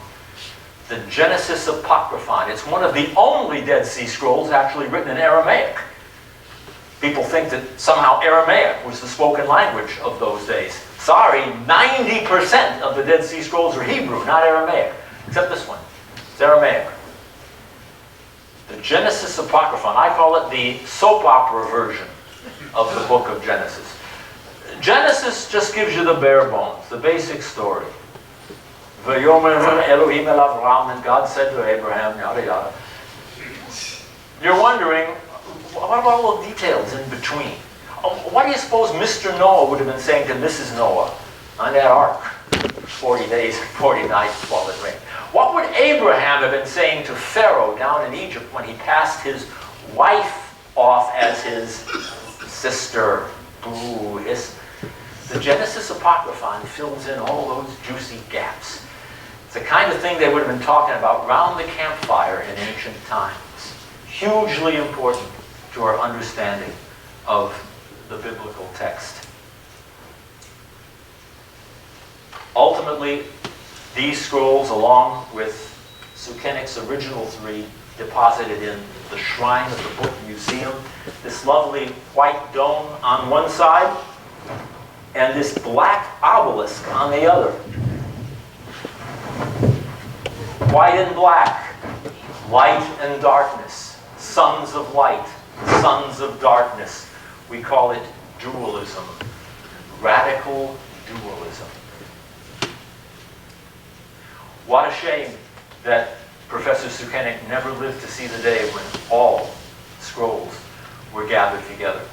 The Genesis Apocryphon. It's one of the only Dead Sea Scrolls actually written in Aramaic. People think that somehow Aramaic was the spoken language of those days. Sorry, 90% of the Dead Sea Scrolls are Hebrew, not Aramaic. Except this one. It's Aramaic. The Genesis Apocryphon. I call it the soap opera version of the book of Genesis. Genesis just gives you the bare bones, the basic story. V'yomer Elohim el Avram, and God said to Abraham, yada yada. You're wondering, what about all the details in between? What do you suppose Mr. Noah would have been saying to Mrs. Noah on that ark? 40 days and 40 nights while it rained. What would Abraham have been saying to Pharaoh down in Egypt when he passed his wife off as his sister? Boo. The Genesis Apocryphon fills in all those juicy gaps. It's the kind of thing they would have been talking about round the campfire in ancient times. Hugely important to our understanding of the biblical text. Ultimately, these scrolls, along with Sukenik's original three, deposited in the Shrine of the Book Museum, this lovely white dome on one side, and this black obelisk on the other. White and black, light and darkness, sons of light, sons of darkness. We call it dualism, radical dualism. What a shame that Professor Sukenik never lived to see the day when all scrolls were gathered together.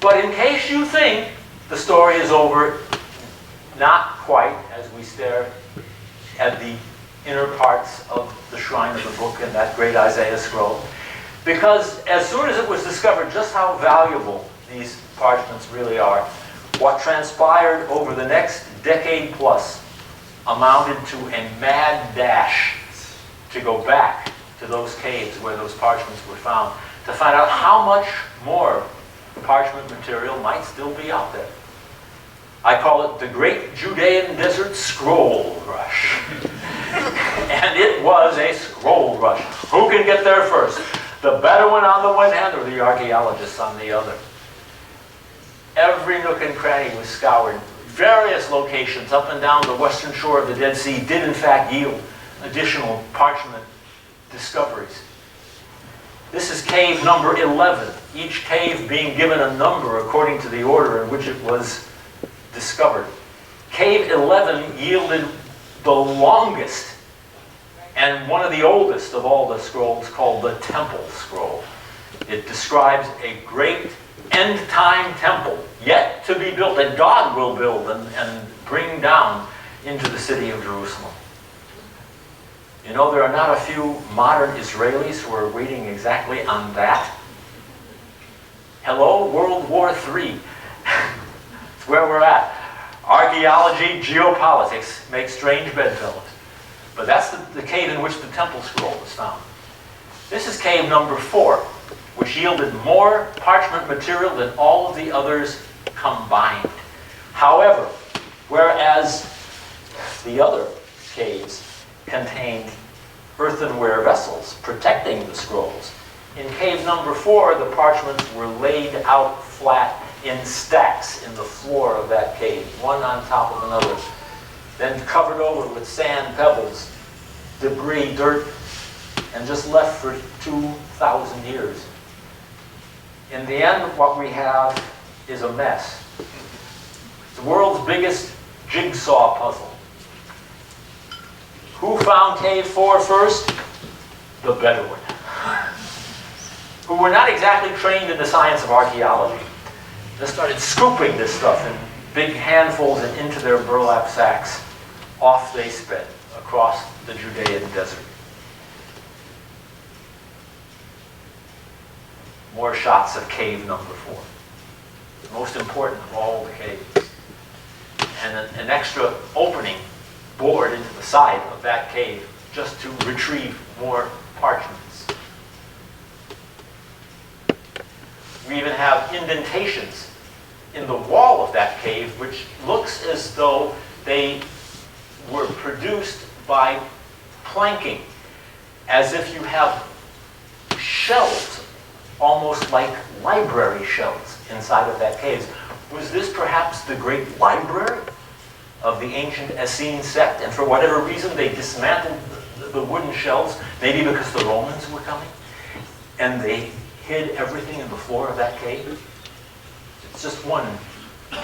But in case you think the story is over, not quite, as we stare at the inner parts of the Shrine of the Book and that great Isaiah scroll, because as soon as it was discovered just how valuable these parchments really are, what transpired over the next decade plus amounted to a mad dash to go back to those caves where those parchments were found, to find out how much more parchment material might still be out there. I call it the Great Judean Desert Scroll Rush. And it was a scroll rush. Who can get there first? The Bedouin on the one hand or the archaeologists on the other? Every nook and cranny was scoured. Various locations up and down the western shore of the Dead Sea did in fact yield additional parchment discoveries. This is cave number 11, each cave being given a number according to the order in which it was discovered. Cave 11 yielded the longest and one of the oldest of all the scrolls, called the Temple Scroll. It describes a great end-time temple yet to be built, that God will build and bring down into the city of Jerusalem. You know, there are not a few modern Israelis who are waiting exactly on that. Hello, World War III. It's where we're at. Archaeology, geopolitics make strange bedfellows. But that's the cave in which the temple scroll was found. This is cave number 4, which yielded more parchment material than all of the others combined. However, whereas the other caves contained earthenware vessels protecting the scrolls, in cave number 4, the parchments were laid out flat in stacks in the floor of that cave, one on top of another, then covered over with sand, pebbles, debris, dirt, and just left for 2,000 years. In the end, what we have is a mess. The world's biggest jigsaw puzzle. Who found cave 4 first? The Bedouin, who were not exactly trained in the science of archaeology. They started scooping this stuff in big handfuls and into their burlap sacks. Off they sped across the Judean desert. More shots of cave number 4. The most important of all the caves. And an extra opening bored into the side of that cave just to retrieve more parchments. We even have indentations in the wall of that cave, which looks as though they were produced by planking, as if you have shelves, almost like library shelves inside of that cave. Was this perhaps the great library of the ancient Essene sect, and for whatever reason they dismantled the wooden shelves, maybe because the Romans were coming, and they hid everything in the floor of that cave? It's just one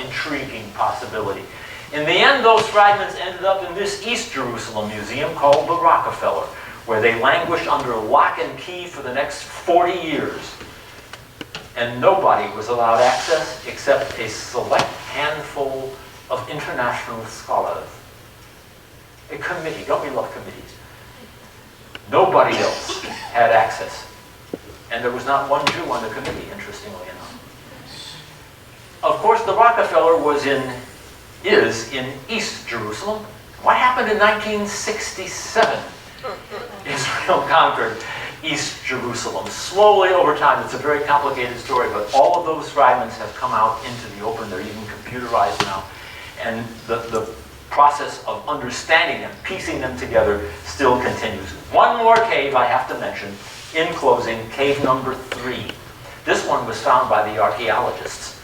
intriguing possibility. In the end, those fragments ended up in this East Jerusalem museum called the Rockefeller, where they languished under lock and key for the next 40 years. And nobody was allowed access except a select handful of international scholars. A committee. Don't we love committees? Nobody else had access. And there was not one Jew on the committee, interestingly enough. Of course, the Rockefeller is in East Jerusalem. What happened in 1967? Israel conquered East Jerusalem. Slowly over time, it's a very complicated story, but all of those fragments have come out into the open. They're even computerized now. And the process of understanding them, piecing them together, still continues. One more cave I have to mention, in closing, cave number 3. This one was found by the archaeologists,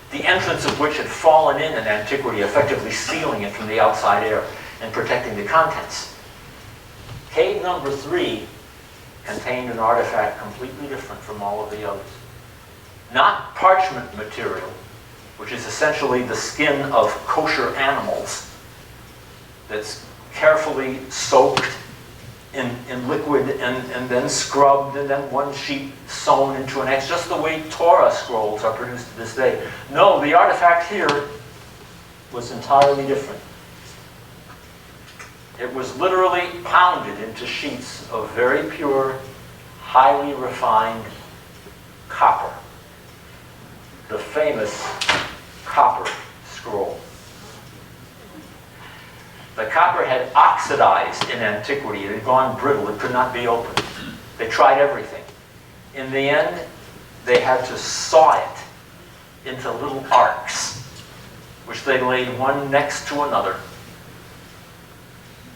the entrance of which had fallen in antiquity, effectively sealing it from the outside air and protecting the contents. Cave number 3 contained an artifact completely different from all of the others. Not parchment material, which is essentially the skin of kosher animals that's carefully soaked in liquid and then scrubbed and then one sheet sewn into an X, just the way Torah scrolls are produced to this day. No, the artifact here was entirely different. It was literally pounded into sheets of very pure, highly refined copper. The famous copper scroll. The copper had oxidized in antiquity. It had gone brittle. It could not be opened. They tried everything. In the end, they had to saw it into little arcs, which they laid one next to another,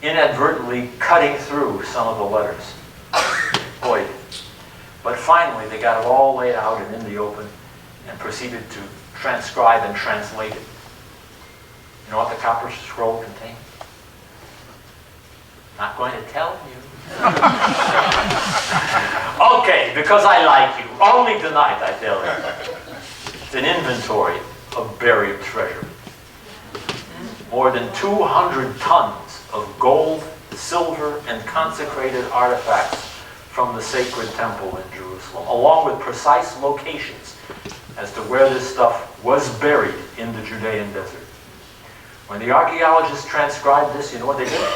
inadvertently cutting through some of the letters. Boy. But finally, they got it all laid out and in the open and proceeded to transcribe and translate it. You know what the copper scroll contained? Not going to tell you. Okay, because I like you. Only tonight I tell you. It's an inventory of buried treasure. More than 200 tons of gold, silver, and consecrated artifacts from the sacred temple in Jerusalem, along with precise locations as to where this stuff was buried in the Judean desert. When the archaeologists transcribed this, you know what they did?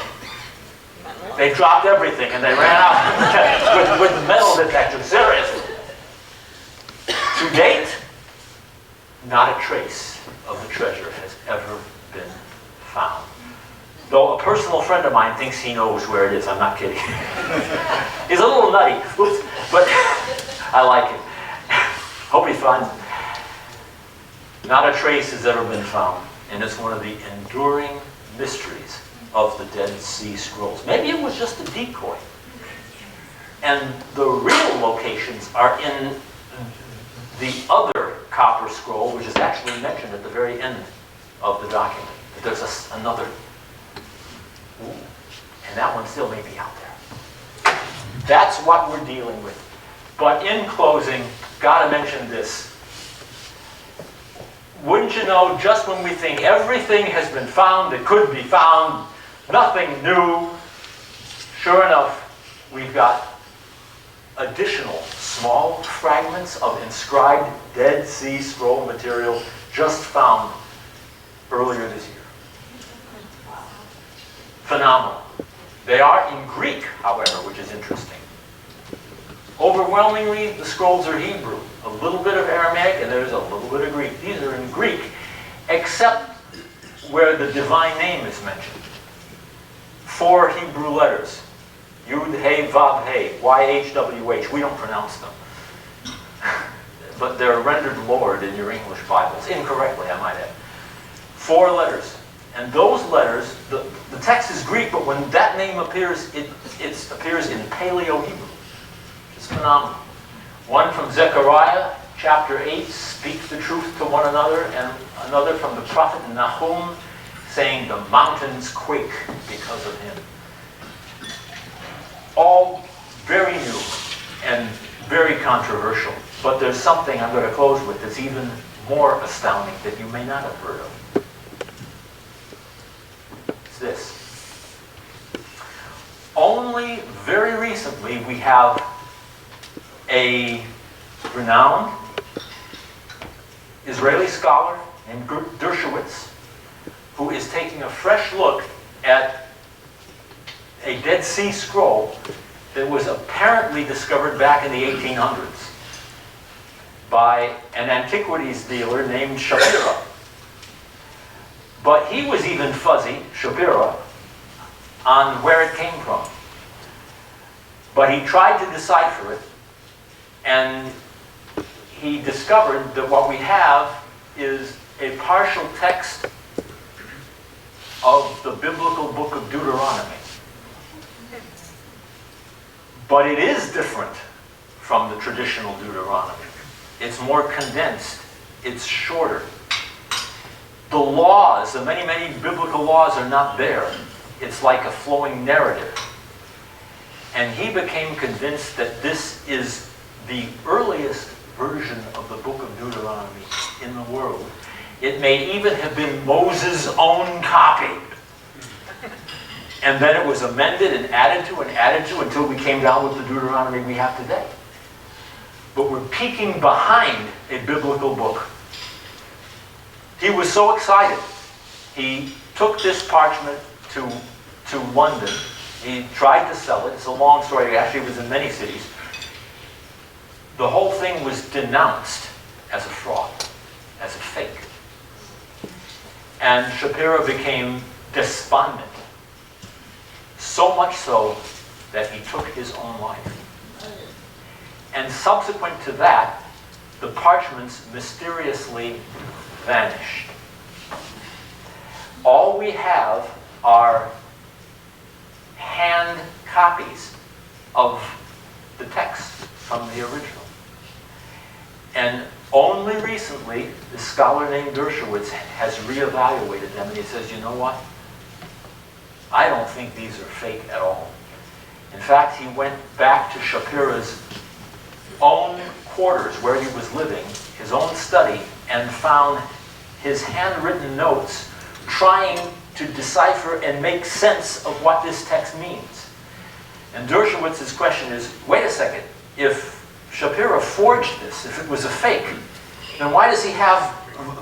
They dropped everything and they ran out with metal detectors. Seriously. To date, not a trace of the treasure has ever been found. Though a personal friend of mine thinks he knows where it is. I'm not kidding. He's a little nutty, oops, but I like it. Hope he finds it. Not a trace has ever been found, and it's one of the enduring mysteries of the Dead Sea Scrolls. Maybe it was just a decoy. And the real locations are in the other copper scroll, which is actually mentioned at the very end of the document. But there's another. Ooh, and that one still may be out there. That's what we're dealing with. But in closing, gotta mention this. Wouldn't you know, just when we think everything has been found that could be found, nothing new, sure enough, we've got additional small fragments of inscribed Dead Sea Scroll material just found earlier this year. Phenomenal. They are in Greek, however, which is interesting. Overwhelmingly, the scrolls are Hebrew. A little bit of Aramaic, and there's a little bit of Greek. These are in Greek, except where the divine name is mentioned. 4 Hebrew letters. Yud, He, Vav, He. Y-H-W-H. We don't pronounce them. But they're rendered Lord in your English Bibles. Incorrectly, I might add. 4 letters. And those letters, the text is Greek, but when that name appears, it appears in Paleo-Hebrew. It's phenomenal. One from Zechariah, chapter 8, speak the truth to one another, and another from the prophet Nahum, saying the mountains quake because of him. All very new and very controversial, but there's something I'm going to close with that's even more astounding that you may not have heard of. It's this. Only very recently we have a renowned Israeli scholar named Dershowitz, who is taking a fresh look at a Dead Sea Scroll that was apparently discovered back in the 1800s by an antiquities dealer named Shapira. But he was even fuzzy, Shapira, on where it came from. But he tried to decipher it, and he discovered that what we have is a partial text of the biblical book of Deuteronomy. But it is different from the traditional Deuteronomy. It's more condensed. It's shorter. The laws, the many, many biblical laws are not there. It's like a flowing narrative. And he became convinced that this is the earliest version of the book of Deuteronomy in the world. It may even have been Moses' own copy. And then it was amended and added to until we came down with the Deuteronomy we have today. But we're peeking behind a biblical book. He was so excited. He took this parchment to London. He tried to sell it. It's a long story. Actually, it was in many cities. The whole thing was denounced as a fraud, as a fake. And Shapira became despondent. So much so that he took his own life. And subsequent to that, the parchments mysteriously vanished. All we have are hand copies of the text from the original. And only recently, this scholar named Dershowitz has reevaluated them, and he says, you know what? I don't think these are fake at all. In fact, he went back to Shapira's own quarters where he was living, his own study, and found his handwritten notes trying to decipher and make sense of what this text means. And Dershowitz's question is, wait a second, if Shapira forged this, if it was a fake, then why does he have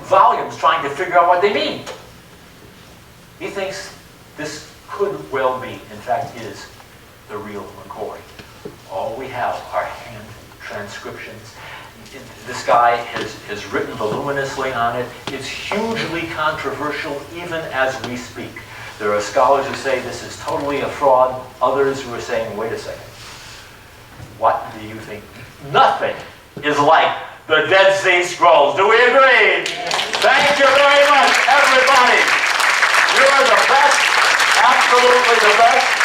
volumes trying to figure out what they mean? He thinks this could well be, in fact is, the real McCoy. All we have are hand transcriptions. this guy has written voluminously on it. It's hugely controversial even as we speak. There are scholars who say this is totally a fraud, others who are saying, wait a second, what do you think? Nothing is like the Dead Sea Scrolls. Do we agree? Thank you very much, everybody. You are the best, absolutely the best.